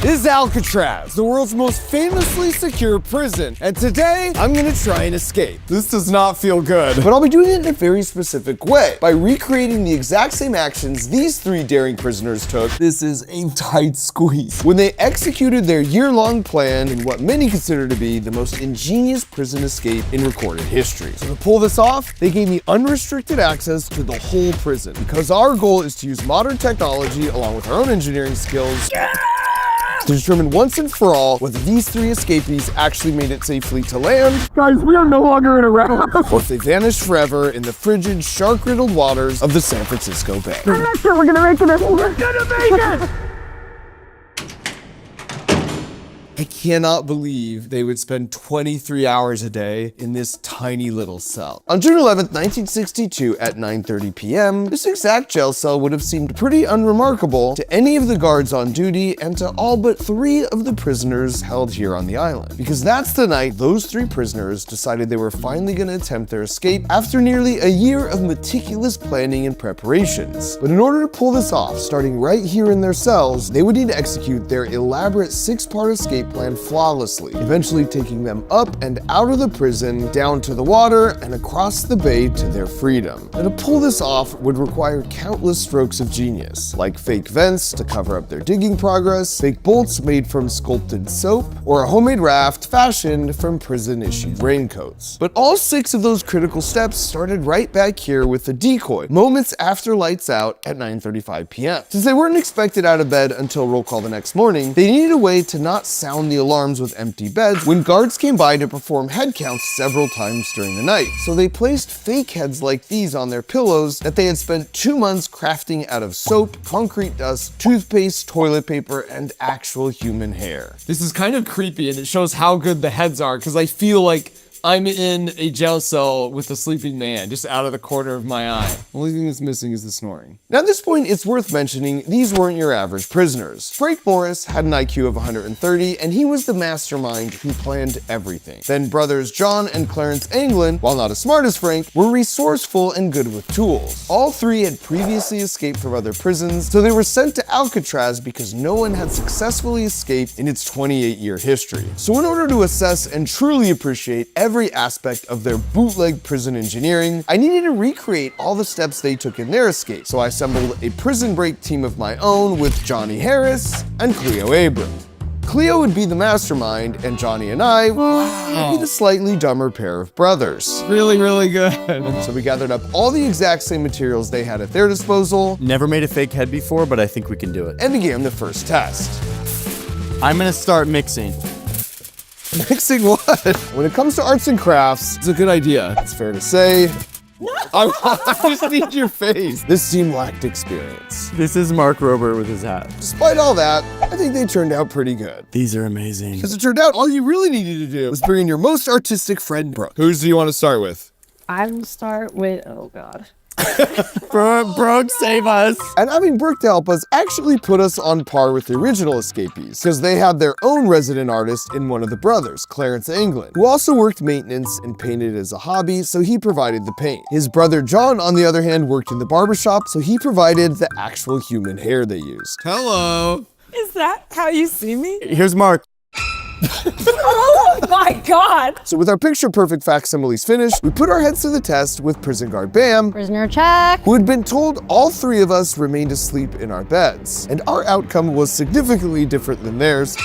is Alcatraz, the world's most famously secure prison. And today, I'm gonna try and escape. This does not feel good, but I'll be doing it in a very specific way, by recreating the exact same actions these 3 daring prisoners took. This is a tight squeeze. When they executed their year-long plan in what many consider to be the most ingenious prison escape in recorded history. So to pull this off, they gave me unrestricted access to the whole prison, because our goal is to use modern technology along with our own engineering skills to determine once and for all whether these 3 escapees actually made it safely to land. Guys, we are no longer in a raft. Or if they vanished forever in the frigid, shark-riddled waters of the San Francisco Bay. I'm not sure we're gonna make it. We're gonna make it! I cannot believe they would spend 23 hours a day in this tiny little cell. On June 11th, 1962 at 9:30 p.m., this exact jail cell would have seemed pretty unremarkable to any of the guards on duty and to all but 3 of the prisoners held here on the island. Because that's the night those 3 prisoners decided they were finally going to attempt their escape after nearly a year of meticulous planning and preparations. But in order to pull this off, starting right here in their cells, they would need to execute their elaborate 6-part escape plan flawlessly, eventually taking them up and out of the prison, down to the water, and across the bay to their freedom. And to pull this off would require countless strokes of genius, like fake vents to cover up their digging progress, fake bolts made from sculpted soap, or a homemade raft fashioned from prison-issued raincoats. But all 6 of those critical steps started right back here with the decoy, moments after lights out at 9:35 p.m. Since they weren't expected out of bed until roll call the next morning, they needed a way to not sound the alarms with empty beds when guards came by to perform head counts several times during the night. So they placed fake heads like these on their pillows that they had spent 2 months crafting out of soap, concrete dust, toothpaste, toilet paper, and actual human hair. This is kind of creepy, and it shows how good the heads are, because I feel like I'm in a jail cell with a sleeping man just out of the corner of my eye. Only thing that's missing is the snoring. Now at this point, it's worth mentioning these weren't your average prisoners. Frank Morris had an IQ of 130, and he was the mastermind who planned everything. Then brothers John and Clarence Anglin, while not as smart as Frank, were resourceful and good with tools. All 3 had previously escaped from other prisons, so they were sent to Alcatraz because no one had successfully escaped in its 28-year history. So in order to assess and truly appreciate every aspect of their bootleg prison engineering, I needed to recreate all the steps they took in their escape. So I assembled a prison break team of my own with Johnny Harris and Cleo Abram. Cleo would be the mastermind, and Johnny and I would be the slightly dumber pair of brothers. Really, really good. So we gathered up all the exact same materials they had at their disposal. Never made a fake head before, but I think we can do it. And began the first test. I'm gonna start mixing. Mixing what? When it comes to arts and crafts, it's a good idea. It's fair to say. I just need your face. This team lacked experience. This is Mark Rober with his hat. Despite all that, I think they turned out pretty good. These are amazing. Because it turned out all you really needed to do was bring in your most artistic friend, Brooke. Whose do you want to start with? I will start with, oh God. Brooke, save us. And having Brooke to help us actually put us on par with the original escapees, because they had their own resident artist in one of the brothers, Clarence Anglin, who also worked maintenance and painted as a hobby, so he provided the paint. His brother John, on the other hand, worked in the barbershop, so he provided the actual human hair they used. Hello. Is that how you see me? Here's Mark. Oh my God! So with our picture-perfect facsimiles finished, we put our heads to the test with prison guard Bam, Prisoner check. who had been told all 3 of us remained asleep in our beds. And our outcome was significantly different than theirs.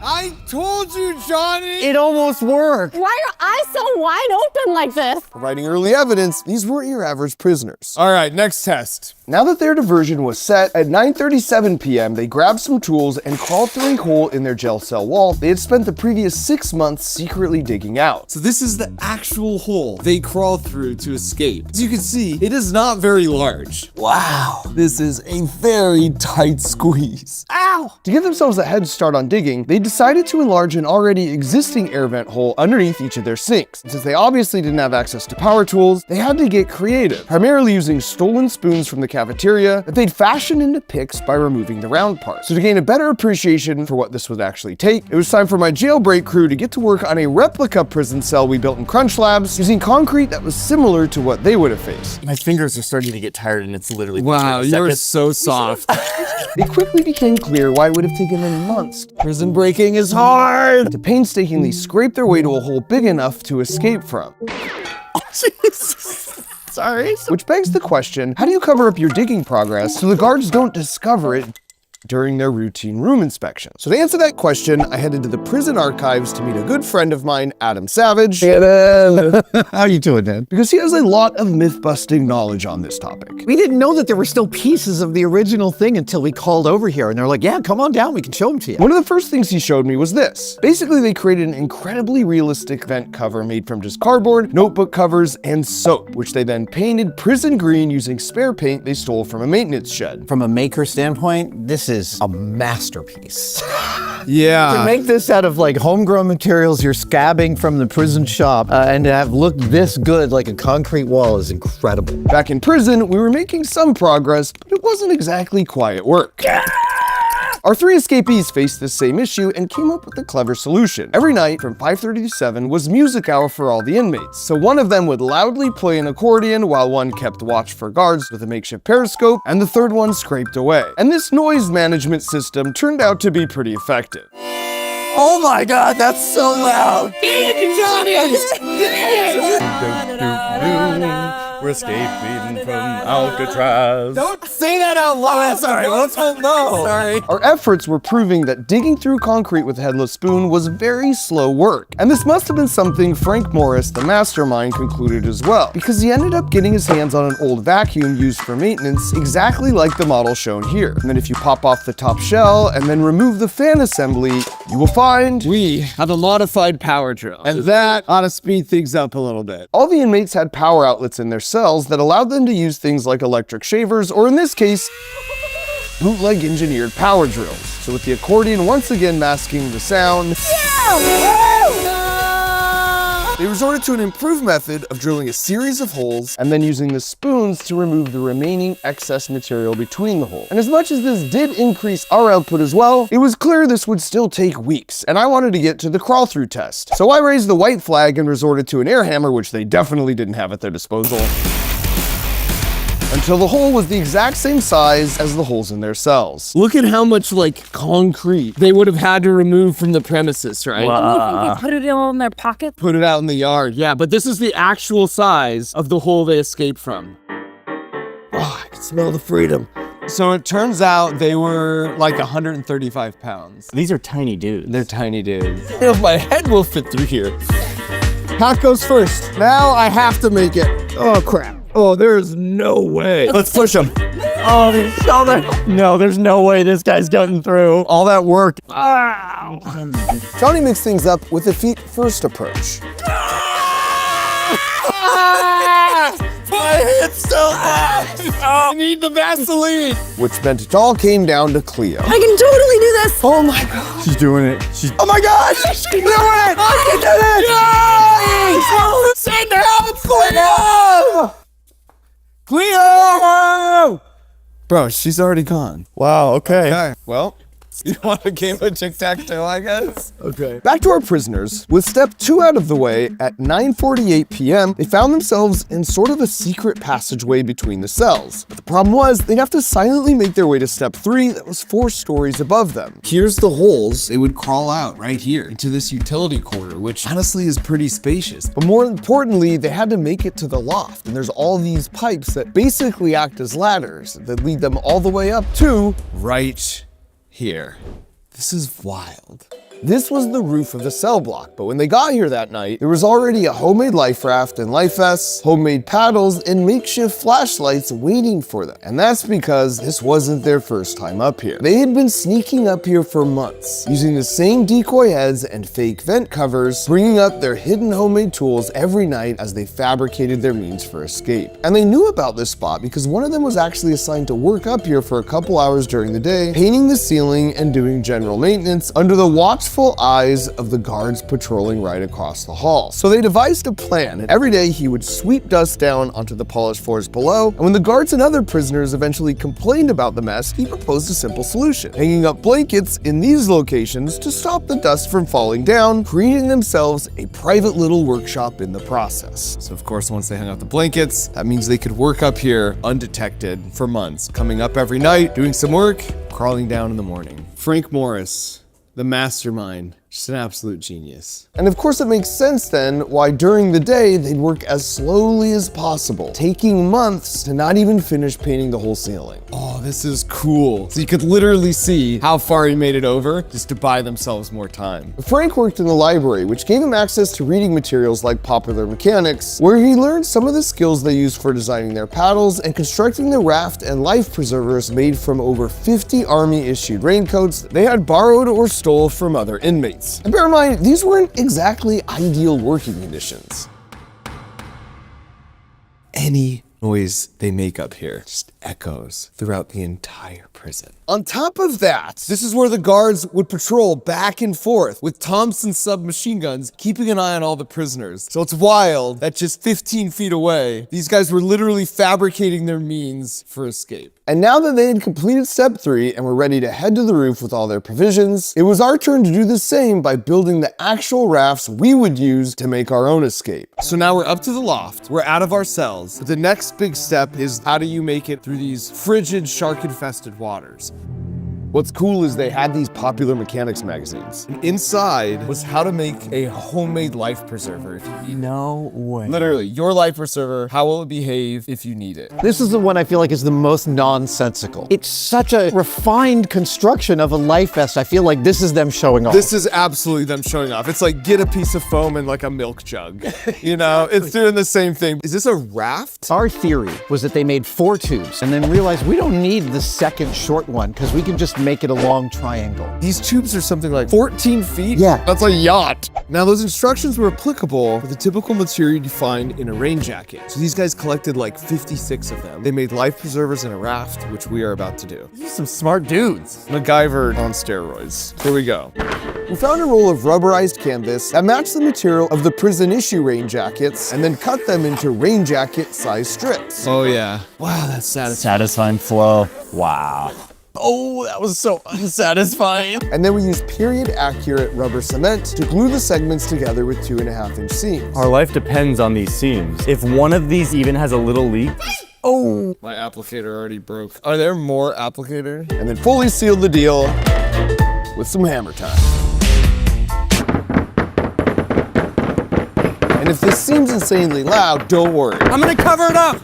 I told you, Johnny! It almost worked. Why are eyes so wide open like this? Providing early evidence, these weren't your average prisoners. All right, next test. Now that their diversion was set, at 9:37 p.m., they grabbed some tools and crawled through a hole in their jail cell wall they had spent the previous 6 months secretly digging out. So this is the actual hole they crawled through to escape. As you can see, it is not very large. Wow, this is a very tight squeeze. Ow! To give themselves a head start on digging, they decided decided to enlarge an already existing air vent hole underneath each of their sinks. And since they obviously didn't have access to power tools, they had to get creative, primarily using stolen spoons from the cafeteria that they'd fashioned into picks by removing the round part. So to gain a better appreciation for what this would actually take, it was time for my jailbreak crew to get to work on a replica prison cell we built in Crunch Labs using concrete that was similar to what they would have faced. My fingers are starting to get tired and it's literally Wow, 30 you're seconds. so soft. It quickly became clear why it would have taken them months Prison breaking is hard. to painstakingly scrape their way to a hole big enough to escape from. Sorry. Which begs the question, how do you cover up your digging progress so the guards don't discover it during their routine room inspection? So to answer that question, I headed to the prison archives to meet a good friend of mine, Adam Savage, How you doing, Dan? because he has a lot of myth-busting knowledge on this topic. We didn't know that there were still pieces of the original thing until we called over here, and they're like, yeah, come on down, we can show them to you. One of the first things he showed me was this. Basically, they created an incredibly realistic vent cover made from just cardboard, notebook covers, and soap, which they then painted prison green using spare paint they stole from a maintenance shed. From a maker standpoint, this is a masterpiece. To Yeah. make this out of like homegrown materials you're scabbing from the prison shop and to have looked this good like a concrete wall is incredible. Back in prison, we were making some progress, but it wasn't exactly quiet work. Our three escapees faced this same issue and came up with a clever solution. Every night from 5:30 to 7 was music hour for all the inmates. So one of them would loudly play an accordion while one kept watch for guards with a makeshift periscope and the third one scraped away. And this noise management system turned out to be pretty effective. Oh my God, that's so loud. We're escaping from Alcatraz. Don't say that out loud. Sorry, let's no. Sorry. Our efforts were proving that digging through concrete with a headless spoon was very slow work. And this must have been something Frank Morris, the mastermind, concluded as well, because he ended up getting his hands on an old vacuum used for maintenance, exactly like the model shown here. And then if you pop off the top shell and then remove the fan assembly, you will find We have a modified power drill, and that ought to speed things up a little bit. all the inmates had power outlets in their cells that allowed them to use things like electric shavers, or in this case, bootleg engineered power drills. So with the accordion once again masking the sound, they resorted to an improved method of drilling a series of holes and then using the spoons to remove the remaining excess material between the holes. And as much as this did increase our output as well, it was clear this would still take weeks, and I wanted to get to the crawl through test. So I raised the white flag and resorted to an air hammer, which they definitely didn't have at their disposal, until the hole was the exact same size as the holes in their cells. Look at how much like concrete they would have had to remove from the premises, right? They put it all in their pocket. Put it out in the yard. Yeah, but this is the actual size of the hole they escaped from. Oh, I can smell the freedom. So it turns out they were like 135 pounds. These are tiny dudes. They're tiny dudes. If my head will fit through here. Hat goes first. Now I have to make it. Oh crap. Oh, there's no way. Let's push him. Oh, no, there's no way this guy's getting through. All that work. Johnny mixed things up with a feet first approach, My head's so hot. I need the Vaseline. which meant it all came down to Cleo. I can totally do this. Oh my god. She's doing it. Oh my god. She's doing it. I can do it. Yes. Send help, Cleo. Cleo. Bro, she's already gone. Wow, okay. Okay. Well, you want a game of tic-tac-toe, I guess? Okay. Back to our prisoners. With step 2 out of the way, at 9:48 p.m., they found themselves in sort of a secret passageway between the cells. But the problem was, they'd have to silently make their way to step 3 that was 4 stories above them. Here's the holes. They would crawl out right here into this utility corridor, which honestly is pretty spacious. But more importantly, they had to make it to the loft, and there's all these pipes that basically act as ladders that lead them all the way up to Right here. This is wild. This was the roof of the cell block, but when they got here that night, there was already a homemade life raft and life vests, homemade paddles, and makeshift flashlights waiting for them. And that's because this wasn't their first time up here. They had been sneaking up here for months, using the same decoy heads and fake vent covers, bringing up their hidden homemade tools every night as they fabricated their means for escape. And they knew about this spot because one of them was actually assigned to work up here for a couple hours during the day, painting the ceiling and doing general maintenance under the watchful watchful eyes of the guards patrolling right across the hall. So they devised a plan, and every day he would sweep dust down onto the polished floors below, and when the guards and other prisoners eventually complained about the mess, he proposed a simple solution: hanging up blankets in these locations to stop the dust from falling down, creating themselves a private little workshop in the process. So of course, once they hung up the blankets, that means they could work up here undetected for months, coming up every night, doing some work, crawling down in the morning. Frank Morris, the mastermind, just an absolute genius. And of course it makes sense then why during the day they'd work as slowly as possible, taking months to not even finish painting the whole ceiling. Oh, this is cool. So you could literally see how far he made it over just to buy themselves more time. Frank worked in the library, which gave him access to reading materials like Popular Mechanics, where he learned some of the skills they used for designing their paddles and constructing the raft and life preservers made from over 50 Army-issued raincoats they had borrowed or stole from other inmates. And bear in mind, these weren't exactly ideal working conditions. Any noise they make up here just echoes throughout the entire prison. On top of that, this is where the guards would patrol back and forth with Thompson submachine guns, keeping an eye on all the prisoners. So it's wild that just 15 feet away, these guys were literally fabricating their means for escape. And now that they had completed step 3 and were ready to head to the roof with all their provisions, it was our turn to do the same by building the actual rafts we would use to make our own escape. So now we're up to the loft, we're out of our cells, but the next big step is how do you make it through these frigid, shark-infested waters? What's cool is they had these Popular Mechanics magazines. And inside was how to make a homemade life preserver if you need it. No way. Literally, your life preserver, how will it behave if you need it? This is the one I feel like is the most nonsensical. It's such a refined construction of a life vest. I feel like this is them showing off. This is absolutely them showing off. It's like get a piece of foam and like a milk jug. You know, it's doing the same thing. Is this a raft? Our theory was that they made 4 tubes and then realized we don't need the second short one because we can just make it a long triangle. These tubes are something like 14 feet? Yeah. That's a yacht. Now those instructions were applicable for the typical material you find in a rain jacket. So these guys collected like 56 of them. They made life preservers in a raft, which we are about to do. These are some smart dudes. MacGyver on steroids. Here we go. We found a roll of rubberized canvas that matched the material of the prison issue rain jackets and then cut them into rain jacket size strips. Oh yeah. Wow, that's satisfying. Satisfying flow. Wow. Oh, that was so unsatisfying. And then we used period accurate rubber cement to glue the segments together with 2.5-inch seams. Our life depends on these seams. If one of these even has a little leak, oh. My applicator already broke. Are there more applicator? And then fully sealed the deal with some hammer time. And if this seems insanely loud, don't worry. I'm gonna cover it up.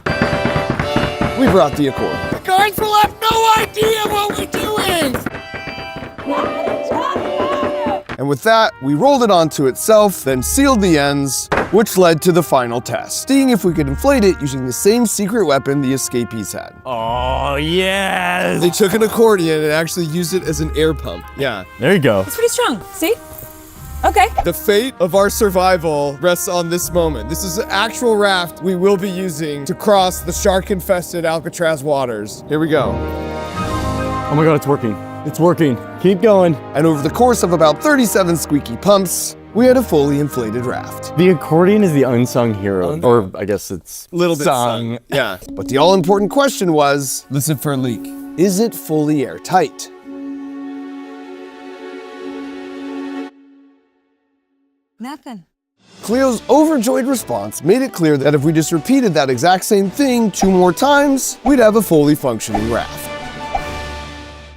We brought the accord. The guards will have no idea what we're doing. And with that, we rolled it onto itself, then sealed the ends, which led to the final test, seeing if we could inflate it using the same secret weapon the escapees had. Oh, yes. They took an accordion and actually used it as an air pump. Yeah. There you go. It's pretty strong. See? Okay. The fate of our survival rests on this moment. This is an actual raft we will be using to cross the shark-infested Alcatraz waters. Here we go. Oh my God, it's working. It's working. Keep going. And over the course of about 37 squeaky pumps, we had a fully inflated raft. The accordion is the unsung hero, or I guess it's Little bit sung. Yeah. But the all-important question was, listen for a leak. Is it fully airtight? Nothing. Cleo's overjoyed response made it clear that if we just repeated that exact same thing 2 more times, we'd have a fully functioning raft.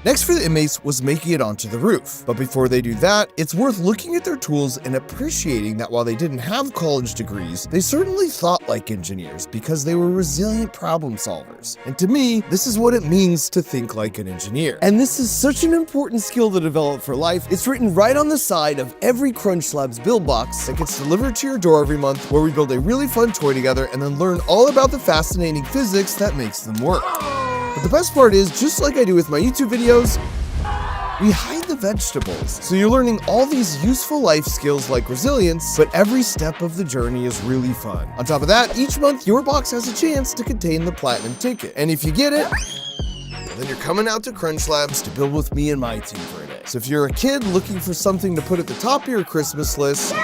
Next for the inmates was making it onto the roof. But before they do that, it's worth looking at their tools and appreciating that while they didn't have college degrees, they certainly thought like engineers because they were resilient problem solvers. And to me, this is what it means to think like an engineer. And this is such an important skill to develop for life. It's written right on the side of every Crunch Labs build box that gets delivered to your door every month, where we build a really fun toy together and then learn all about the fascinating physics that makes them work. But the best part is, just like I do with my YouTube videos, we hide the vegetables. So you're learning all these useful life skills like resilience, but every step of the journey is really fun. On top of that, each month your box has a chance to contain the platinum ticket. And if you get it, then you're coming out to Crunch Labs to build with me and my team for a day. So if you're a kid looking for something to put at the top of your Christmas list,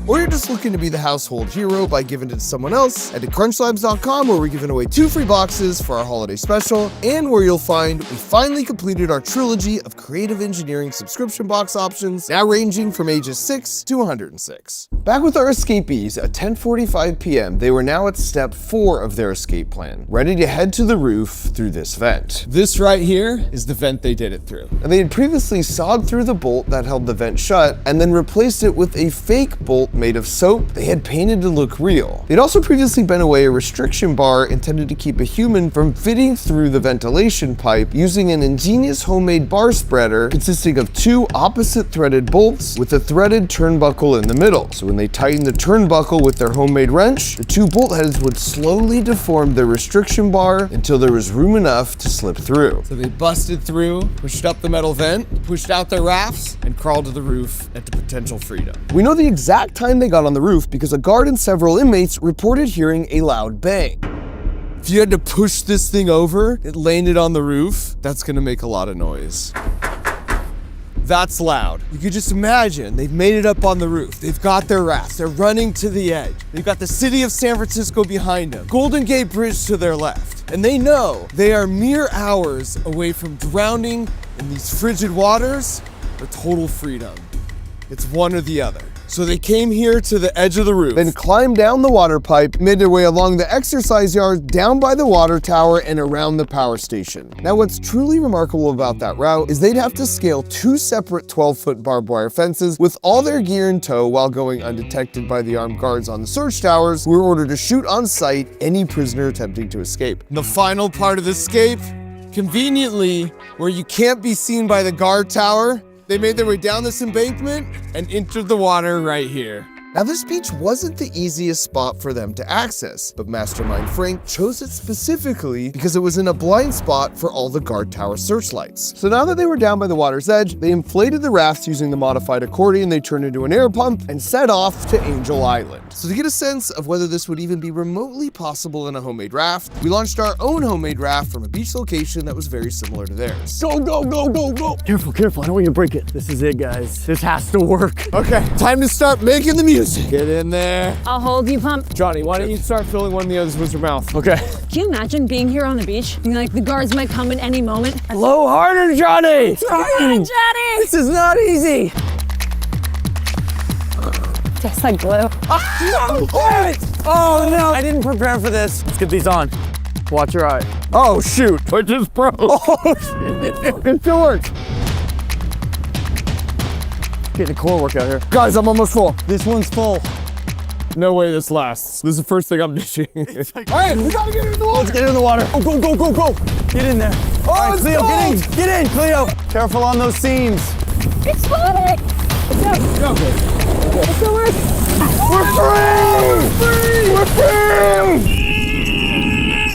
or you're just looking to be the household hero by giving it to someone else, head to CrunchLabs.com where we're giving away 2 free boxes for our holiday special, and where you'll find we finally completed our trilogy of creative engineering subscription box options, now ranging from ages 6 to 106. Back with our escapees at 10:45 p.m., they were now at step 4 of their escape plan, ready to head to the roof through this vent. This right here is the vent they did it through. And they had previously sawed through the bolt that held the vent shut and then replaced it with a fake bolt made of soap they had painted to look real. They'd also previously bent away a restriction bar intended to keep a human from fitting through the ventilation pipe using an ingenious homemade bar spreader consisting of 2 opposite threaded bolts with a threaded turnbuckle in the middle. So when they tightened the turnbuckle with their homemade wrench, the 2 bolt heads would slowly deform the restriction bar until there was room enough to slip through. So they busted through, pushed up the metal vent, pushed out their rafts, and crawled to the roof at the potential freedom. We know the exact time they got on the roof because a guard and several inmates reported hearing a loud bang. If you had to push this thing over, it landed on the roof, that's gonna make a lot of noise. That's loud. You could just imagine they've made it up on the roof. They've got their rafts. They're running to the edge. They've got the city of San Francisco behind them, Golden Gate Bridge to their left. And they know they are mere hours away from drowning in these frigid waters or total freedom. It's one or the other. So they came here to the edge of the roof, then climbed down the water pipe, made their way along the exercise yard, down by the water tower, and around the power station. Now what's truly remarkable about that route is they'd have to scale 2 separate 12-foot barbed wire fences with all their gear in tow while going undetected by the armed guards on the search towers, who were ordered to shoot on sight any prisoner attempting to escape. The final part of the escape, conveniently, where you can't be seen by the guard tower, they made their way down this embankment and entered the water right here. Now this beach wasn't the easiest spot for them to access, but Mastermind Frank chose it specifically because it was in a blind spot for all the guard tower searchlights. So now that they were down by the water's edge, they inflated the rafts using the modified accordion they turned into an air pump and set off to Angel Island. So to get a sense of whether this would even be remotely possible in a homemade raft, we launched our own homemade raft from a beach location that was very similar to theirs. Go, go, go, go, go. Careful, careful. I don't want you to break it. This is it, guys. This has to work. Okay, time to start making the music. Get in there. I'll hold you, Pump. Johnny, why don't you start filling one of the others with your mouth? Okay. Can you imagine being here on the beach? Being like, the guards might come at any moment. Blow harder, Johnny. Come on, Johnny! This is not easy. Tastes like glue. Oh no! I didn't prepare for this. Let's get these on. Watch your eye. Oh shoot, I just broke. Oh shit! It still works. Getting a core workout here. Guys, I'm almost full. This one's full. No way this lasts. This is the first thing I'm dishing. All right, we gotta get in the water. Let's get in the water. Oh, go, go, go, go. Get in there. Oh, all right, it's Cleo, cold. get in, Cleo. Careful on those seams. Exploding! Go. It's still working. We're free!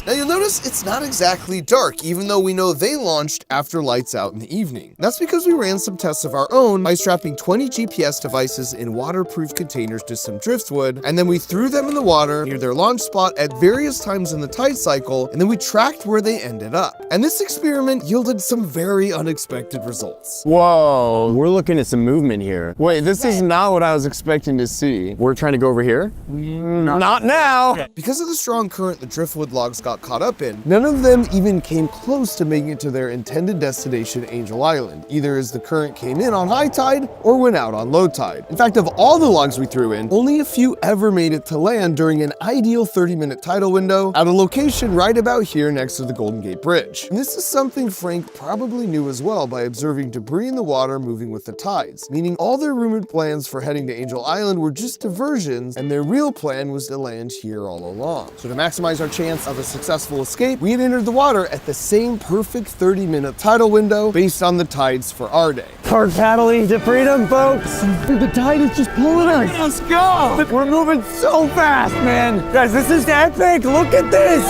Now you'll notice it's not exactly dark, even though we know they launched after lights out in the evening. That's because we ran some tests of our own by strapping 20 GPS devices in waterproof containers to some driftwood, and then we threw them in the water near their launch spot at various times in the tide cycle, and then we tracked where they ended up. And this experiment yielded some very unexpected results. Whoa. We're looking at some movement here. Wait, this is not what I was expecting to see. We're trying to go over here? Not now. Because of the strong current the driftwood logs got caught up in, none of them even came close to making it to their intended destination, Angel Island, either as the current came in on high tide or went out on low tide. In fact, of all the logs we threw in, only a few ever made it to land during an ideal 30-minute tidal window at a location right about here next to the Golden Gate Bridge. And this is something Frank probably knew as well by observing debris in the water moving with the tides, meaning all their rumored plans for heading to Angel Island were just diversions, and their real plan was to land here all along. So to maximize our chance of a successful escape, we had entered the water at the same perfect 30-minute tidal window based on the tides for our day. Hard paddling to freedom, folks. The tide is just pulling us. Let's go. We're moving so fast, man. Guys, this is epic. Look at this.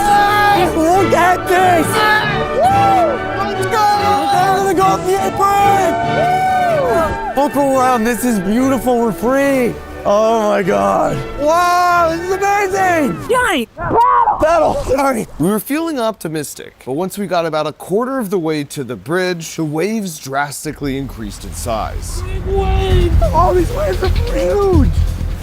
Look at this. Let's go. We're going to the Golden Gate Bridge. Look around. This is beautiful. We're free. Oh my God. Wow, this is amazing. Johnny! Pedal. Sorry. We were feeling optimistic, but once we got about a quarter of the way to the bridge, the waves drastically increased in size. Waves. All these waves are huge.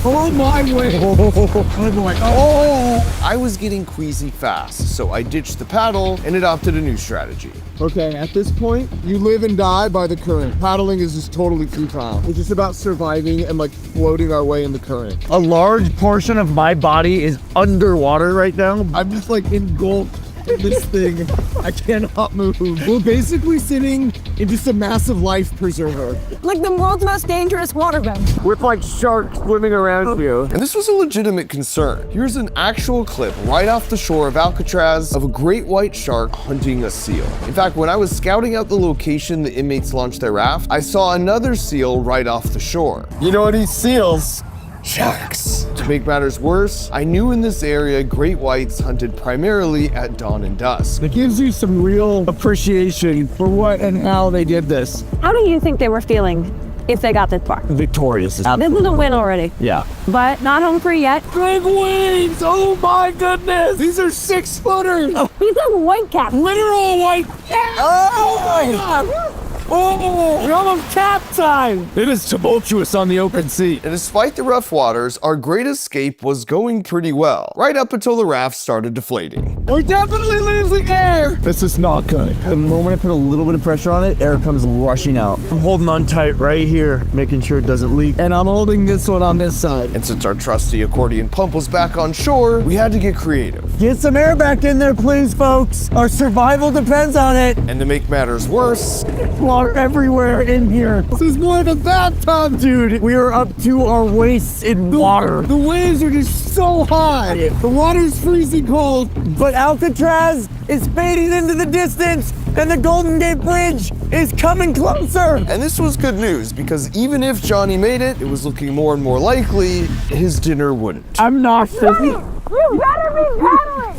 Oh my way. Oh boy. Oh. I was getting queasy fast, so I ditched the paddle and adopted a new strategy. Okay, at this point, you live and die by the current. Paddling is just totally futile. It's just about surviving and like floating our way in the current. A large portion of my body is underwater right now. I'm just like engulfed in this thing. I cannot move. We're basically sitting in just a massive life preserver. Like the world's most dangerous waterbend. With like sharks swimming around you. And this was a legitimate concern. Here's an actual clip right off the shore of Alcatraz of a great white shark hunting a seal. In fact, when I was scouting out the location the inmates launched their raft, I saw another seal right off the shore. You know what, these seals? Sharks. To make matters worse, I knew in this area great whites hunted primarily at dawn and dusk. It gives you some real appreciation for what and how they did this. How do you think they were feeling if they got this far? Victorious. This is a win already. Yeah. But not home free yet. Big waves! Oh my goodness! These are 6-footers! He's a white cap. Literal white cat! Oh my God! Oh, we're almost capsized! It is tumultuous on the open sea. And despite the rough waters, our great escape was going pretty well, right up until the raft started deflating. We're definitely losing air! This is not good. The moment I put a little bit of pressure on it, air comes rushing out. I'm holding on tight right here, making sure it doesn't leak. And I'm holding this one on this side. And since our trusty accordion pump was back on shore, we had to get creative. Get some air back in there, please, folks. Our survival depends on it. And to make matters worse, Water everywhere in here. This is more than bathtub, Dude, we are up to our waists in water. The waves are just so high. The water's freezing cold. But Alcatraz is fading into the distance, and the Golden Gate Bridge is coming closer. and this was good news because even if Johnny made it, it was looking more and more likely his dinner wouldn't. I'm nauseous. You better be paddling!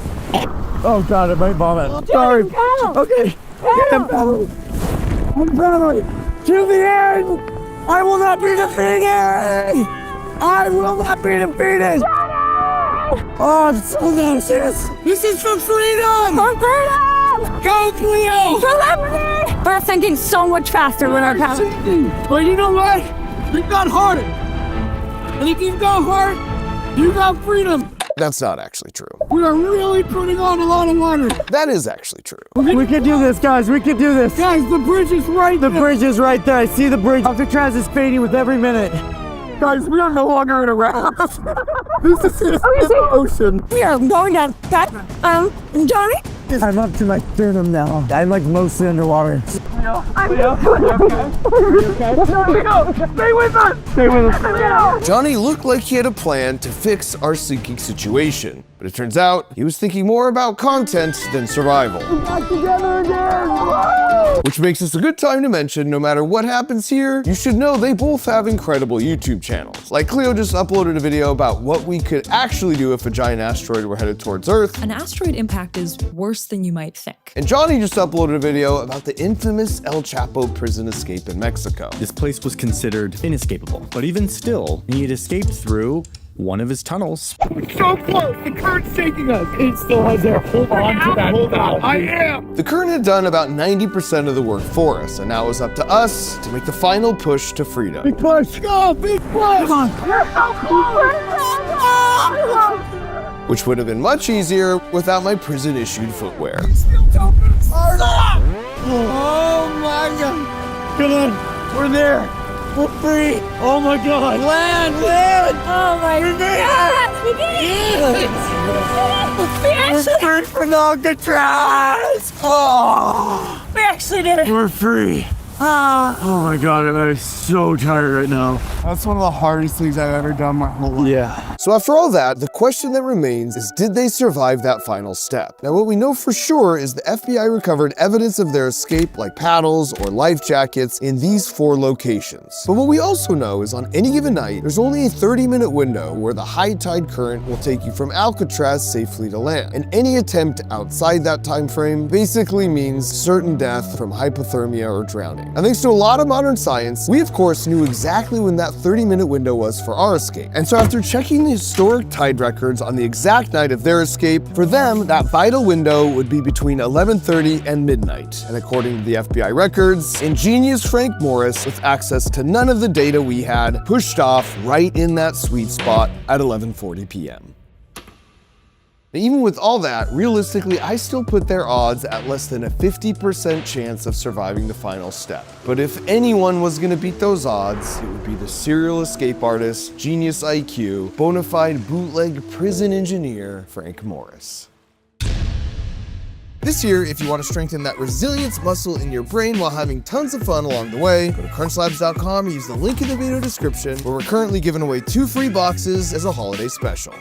Oh God, I might vomit. Sorry. Okay. I'm paddling. I'm paddling to the end. I will not be defeated. I will not be defeated. Oh, I'm so nauseous. This is for freedom! For freedom! Go, Cleo! For liberty! We're thinking so much faster when our paddling. But you know what? You've got heart. And if you've got heart, you got freedom. That's not actually true. We are really putting on a lot of water. That is actually true. We can do this, guys. We can do this. Guys, the bridge is right The there. bridge is right there. I see the bridge. Alcatraz is fading with every minute. Guys, we are no longer in a raft. This is the ocean. We are going down. Johnny? I'm up to my sternum now. I'm like mostly underwater. Johnny looked like he had a plan to fix our sinking situation, but it turns out he was thinking more about content than survival. Which makes this a good time to mention, no matter what happens here, you should know they both have incredible YouTube channels. Like Cleo just uploaded a video about what we could actually do if a giant asteroid were headed towards Earth. An asteroid impact is worse than you might think. And Johnny just uploaded a video about the infamous El Chapo prison escape in Mexico. This place was considered inescapable, but even still, he had escaped through one of his tunnels. So close. The current's taking us. It's still right there. Hold on to that. Hold on. I am. The current had done about 90% of the work for us, and now it was up to us to make the final push to freedom. Big push. Go, big push. Come on. Which would have been much easier without my prison-issued footwear. Oh my God. Come on. We're there. We're free. Oh my God. Land. Oh my God! We did it! We're free from Alcatraz. Oh, We actually did it! we're free. Oh my God, I'm so tired right now. That's one of the hardest things I've ever done my whole life. Yeah. So after all that, the question that remains is, did they survive that final step? Now, what we know for sure is the FBI recovered evidence of their escape, like paddles or life jackets, in these 4 locations. But what we also know is on any given night, there's only a 30-minute window where the high tide current will take you from Alcatraz safely to land. And any attempt outside that time frame basically means certain death from hypothermia or drowning. happening. And thanks to a lot of modern science, we of course knew exactly when that 30-minute window was for our escape. And so after checking the historic tide records on the exact night of their escape, for them, that vital window would be between 11:30 and midnight. And according to the FBI records, ingenious Frank Morris, with access to none of the data we had, pushed off right in that sweet spot at 11:40 p.m. Even with all that, realistically, I still put their odds at less than a 50% chance of surviving the final step. But if anyone was gonna beat those odds, it would be the serial escape artist, genius IQ, bona fide bootleg prison engineer, Frank Morris. This year, if you want to strengthen that resilience muscle in your brain while having tons of fun along the way, go to crunchlabs.com and use the link in the video description, where we're currently giving away 2 free boxes as a holiday special.